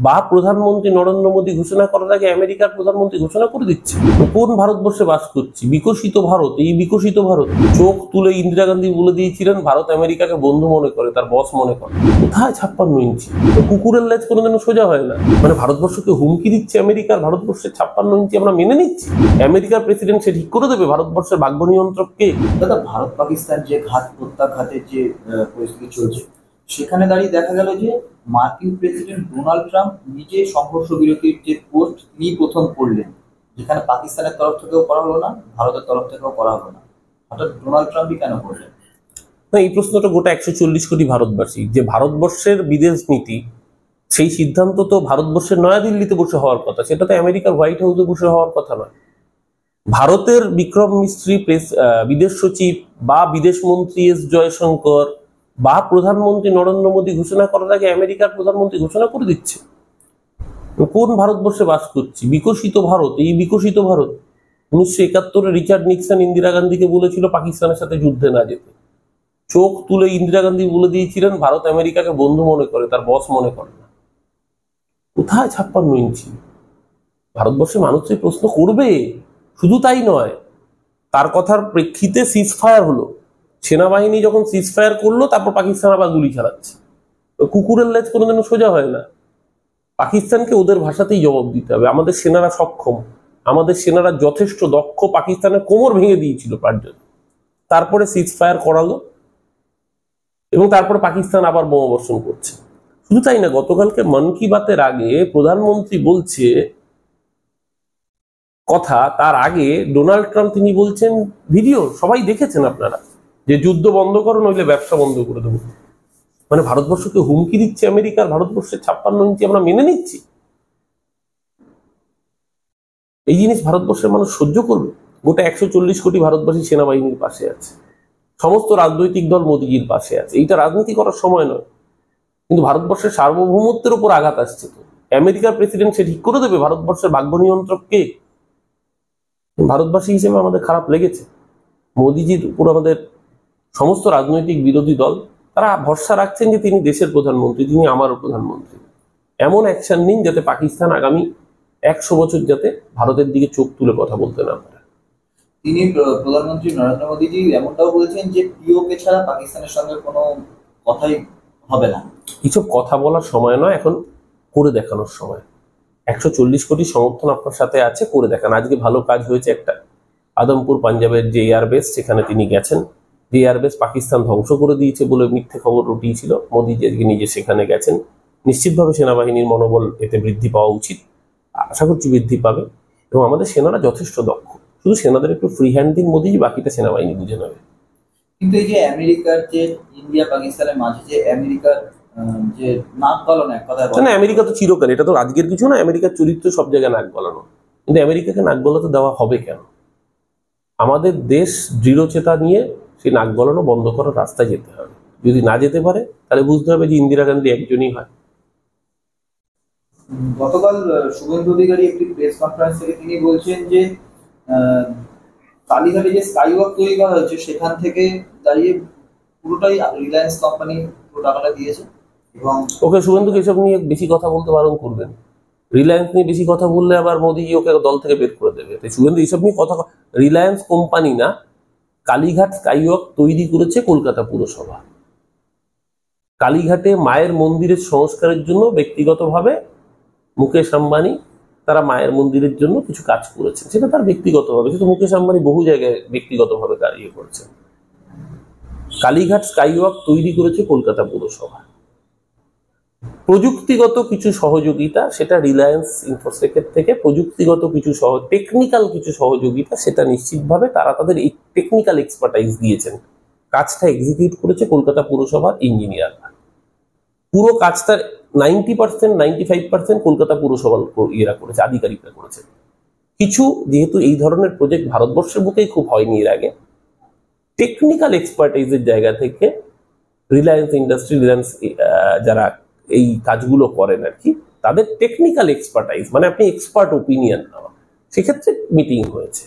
বা প্রধানমন্ত্রী নরেন্দ্র মোদী ঘোষণা করার আগে আমেরিকার প্রধানমন্ত্রী ঘোষণা করে দিচ্ছে। কোন ভারতবর্ষে বাস করছি? বিকশিত ভারত। এই বিকশিত ভারত চোখ তুলে ইন্দিরা গান্ধী বলে দিয়েছিলেন ভারত আমেরিকাকে বন্ধু মনে করে, তার বস মনে করে। কোথায় 56 ইঞ্চি? কুকুরের লেজ কোনোদিনও সোজা হয় না। মানে ভারতবর্ষকে হুমকি দিচ্ছে আমেরিকার, ভারতবর্ষের 56 ইঞ্চি আমরা মেনে নিচ্ছি। আমেরিকার প্রেসিডেন্ট সে ঠিক করে দেবে ভারতবর্ষের ভাগ্য নিয়ন্ত্রককে। দাদা, ভারত পাকিস্তান যে ঘাত প্রত্যাঘাতের যে পরিস্থিতি চলছে, সেখানে দাঁড়িয়ে দেখা গেল যে মার্কিন প্রেসিডেন্ট ডোনাল্ড ট্রাম্প নিজে সংঘর্ষ বিরতির যে পোস্ট তিনি প্রথম করলেন, যেখানে পাকিস্তানের তরফ থেকেও করা হলো না, ভারতের তরফ থেকেও করা হলো না, হঠাৎ ডোনাল্ড ট্রাম্পই কেন করলেন? না, এই প্রশ্নটা গোটা 140 কোটি ভারতবাসী, যে ভারতবর্ষের বিদেশ নীতি সেই সিদ্ধান্ত তো ভারতবর্ষের নয়াদিল্লিতে বসে হওয়ার কথা, সেটা তো আমেরিকার হোয়াইট হাউসে বসে হওয়ার কথা নয়। ভারতের বিক্রম মিস্ত্রি বিদেশ সচিব বা বিদেশ মন্ত্রী এস জয়শঙ্কর বা প্রধানমন্ত্রী নরেন্দ্র মোদী ঘোষণা করার আগে আমেরিকার প্রধানমন্ত্রী ঘোষণা করে দিচ্ছে। কোন ভারতবর্ষে বাস করছি? বিকশিত ভারত। এই বিকশিত ভারত 1971-এ রিচার্ড নিক্সন ইন্দিরা গান্ধীকে বলেছিল পাকিস্তানের সাথে যুদ্ধে না যেতে। চোখ তুলে ইন্দিরা গান্ধী বলে দিয়েছিলেন ভারত আমেরিকাকে বন্ধু মনে করে, তার বস মনে করে না। কোথায় 56 ইঞ্চি? ভারতবর্ষের মানুষ এই প্রশ্ন করবে। শুধু তাই নয়, তার কথার প্রেক্ষিতে সিজ ফায়ার হলো। সেনাবাহিনী যখন সিজ ফায়ার করলো, তারপর পাকিস্তান আবার গুলি চালাচ্ছে। কুকুরের লেজ কোনোদিনও সোজা হয় না। পাকিস্তানকে ওদের ভাষাতেই জবাব দিতে হবে। আমাদের সেনারা সক্ষম, আমাদের সেনারা যথেষ্ট দক্ষ। পাকিস্তানের কোমর ভেঙে দিয়েছিল পাঁচজন, তারপরে সিজ ফায়ার করালো এবং তারপরে পাকিস্তান আবার বোমাবর্ষণ করছে। শুধু তাই না, গতকালকে মন কি বাতের আগে প্রধানমন্ত্রী বলছে কথা, তার আগে ডোনাল্ড ট্রাম্প তিনি বলছেন, ভিডিও সবাই দেখেছেন আপনারা, যে যুদ্ধ বন্ধ করো নইলে ব্যবসা বন্ধ করে দেবো। মানে ভারতবর্ষকে হুমকি দিচ্ছে আমেরিকার, ভারতবর্ষের 56 ইঞ্চি আমরা মেনে নিচ্ছি। এই জিনিস ভারতবর্ষের মানুষ সহ্য করবে? গোটা 140 কোটি ভারতবাসী সেনাবাহিনীর পাশে আছে, সমস্ত রাজনৈতিক দল মোদীজির পাশে আছে। এইটা রাজনীতি করার সময় নয়, কিন্তু ভারতবর্ষের সার্বভৌমত্বের উপর আঘাত আসছে। তো আমেরিকার প্রেসিডেন্ট সে ঠিক করে দেবে ভারতবর্ষের ভাগ্য নিয়ন্ত্রককে। ভারতবাসী হিসেবে আমাদের খারাপ লেগেছে। মোদীজির উপর আমাদের সমস্ত রাজনৈতিক বিরোধী দল তারা ভরসা রাখছেন যে তিনি দেশের প্রধানমন্ত্রী, তিনি আমারও প্রধানমন্ত্রী। এমন অ্যাকশন নিন যাতে পাকিস্তান আগামী 100 বছর যাতে ভারতের দিকে চোখ তুলে কথা বলতে না পারে। তিনি প্রধানমন্ত্রী নরেন্দ্র মোদীজি এমনটাও বলেছেন যে পিওকে ছাড়া পাকিস্তানের সঙ্গে কোনো কথাই হবে না। এইসব কথা বলার সময় নয়, এখন করে দেখানোর সময়। 140 কোটি সমর্থন আপনার সাথে আছে, করে দেখান। আজকে ভালো কাজ হয়েছে একটা, আদমপুর পাঞ্জাবের যে এয়ারবেস, সেখানে তিনি গেছেন। যে এয়ারবেস পাকিস্তান ধ্বংস করে দিয়েছে বলে মিথ্যে খবর রটিয়েছিল, মোদীজি আজকে নিজে সেখানে গেছেন। নিশ্চিতভাবে সেনাবাহিনীর মনোবল এতে বৃদ্ধি পাওয়া উচিত, আশা করছি বৃদ্ধি পাবে। এবং আমাদের সেনারা যথেষ্ট দক্ষ, শুধু সেনাদের একটু ফ্রি হ্যান্ড দিন মোদীজি, বাকিটা সেনাবাহিনী বুঝে নেবে। কিন্তু এই যে আমেরিকার যে ইন্ডিয়া পাকিস্তানের মাঝে যে আমেরিকার যে নাক গলানো এক কথা, না, আমেরিকা তো চিরকাল, এটা তো আজকের কিছু না। আমেরিকার চরিত্র সব জায়গায় নাক গলানো, কিন্তু আমেরিকাকে নাক গলাতে দেওয়া হবে কেন? আমাদের দেশ দৃঢ়চেতা নিয়ে সেই নাক গলানো বন্ধ করার রাস্তায় যেতে হবে। যদি না যেতে পারে তাহলে বুঝতে হবে যে ইন্দিরা গান্ধী একজনই হয়। গতকাল শুভেন্দু অধিকারী একটি প্রেস কনফারেন্স থেকে তিনি বলছেন যে কালীঘাটে যে স্কাইওয়াক তৈরি করা হয়েছে সেখান থেকে দাঁড়িয়ে পুরোটাই রিলায়েন্স কোম্পানি পুরো টাকাটা দিয়েছে। এবং ওকে, শুভেন্দুকে এসব নিয়ে বেশি কথা বলতে বারণ করবেন। রিলায়েন্স নিয়ে বেশি কথা বললে আবার মোদীজি ওকে দল থেকে বের করে দেবে। তাই শুভেন্দু এইসব নিয়ে কথা, রিলায়েন্স কোম্পানি না, কালীঘাট স্কাইওয়াক তৈরি করেছে কলকাতা পুরসভা। কালীঘাটে মায়ের মন্দিরের সংস্কারের জন্য ব্যক্তিগতভাবে মুকেশ আম্বানি তারা মায়ের মন্দিরের জন্য কিছু কাজ করেছেন, সেটা তার ব্যক্তিগতভাবে। কিন্তু মুকেশ আম্বানি বহু জায়গায় ব্যক্তিগতভাবে ইয়ে করেছেন। কালীঘাট স্কাইওয়াক তৈরি করেছে কলকাতা পুরসভা। প্রযুক্তিগত কিছু সহযোগিতা সেটা রিলায়েন্স ইনফোটেকের থেকে, প্রযুক্তিগত কিছু টেকনিক্যাল কিছু সহযোগিতা সেটা নিশ্চিতভাবে তারা তাদের এই টেকনিক্যাল এক্সপার্টাইজ দিয়েছেন। কাজটা এক্সিকিউট করেছে কলকাতা পুরসভার ইঞ্জিনিয়াররা। পুরো কাজটার 90%, 95% কলকাতা পুরসভার ইয়েরা করেছে, আধিকারিকরা করেছে। কিছু, যেহেতু এই ধরনের প্রজেক্ট ভারতবর্ষের বুকেই খুব হয়নি এর আগে, টেকনিক্যাল এক্সপার্টাইজের জায়গা থেকে রিলায়েন্স ইন্ডাস্ট্রি, রিলায়েন্স যারা এই কাজগুলো করেন আর কি, তাদের টেকনিক্যাল এক্সপার্টাইজ মানে আপনি এক্সপার্ট ওপিনিয়ন নেওয়া, সেক্ষেত্রে মিটিং হয়েছে।